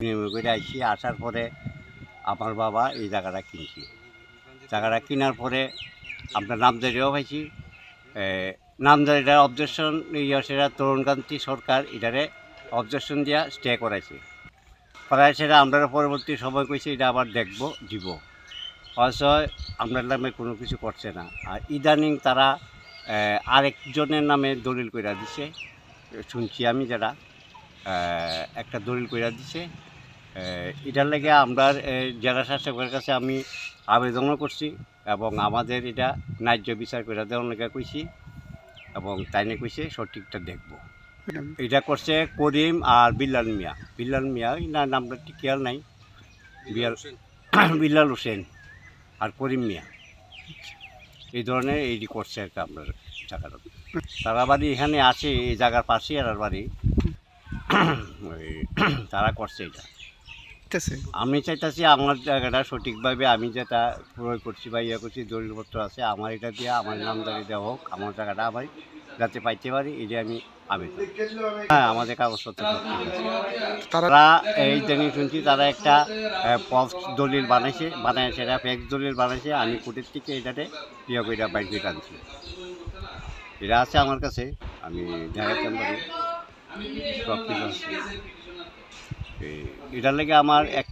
বিনিময় করে আইসি আসার পরে আমার বাবা এই জায়গাটা কিনছি। জায়গাটা কেনার পরে আমরা নামজারিও পাইছি। নামজারিটা অবজেকশন সেটা তরুণকান্তি সরকার এটারে অবজেকশন দিয়া স্টে করাইছে। সেটা আমরা পরবর্তী সময় কইছি এটা আবার দেখব দিব। অথচ আপনার নামে কোনো কিছু করছে না। আর ইদানিং তারা আরেকজনের নামে দলিল কইরা দিছে, শুনছি আমি যারা একটা দলিল কইরা দিছে। এটার লেগে আমরা জেলা শাসকের কাছে আমি আবেদনও করছি এবং আমাদের এটা ন্যায্য বিচার করে দেওয়ার লেগে কইছি এবং তাইনে কইছে সঠিকটা দেখব। এটা করছে করিম আর বিল্লাল মিয়া না নামটা ঠিক খেয়াল নাই। বিল্লাল হোসেন আর করিম মিয়া এই ধরনের এইটি করছে আর কি। আপনার জায়গাটা তারা বাড়ি এখানে আছে, এই জায়গার পাশেই আর বাড়ি তারা করছে এটা। আমি চাইতেছি আমার জায়গাটা সঠিকভাবে আমি যেটা প্রয়োগ করছি বা ইয়ে করছি দলিলপত্র আছে আমার এটা দিয়ে আমার নামদারি দেওয়া হোক, আমার জায়গাটা আমার যাতে পাইতে পারি এটা আমি আবেদন। হ্যাঁ, আমাদের কাগজপত্র তারা এই জন্য শুনছি তারা একটা ফলস দলিল বানায় সেটা ফেক দলিল বানাইছে। আমি কোর্টের থেকে এটাতে ইয়ে করে বাইর করে আনছি। এটা আছে আমার কাছে, আমি দেখাতে পারি সব কিছু আছে। এটার লেগে আমার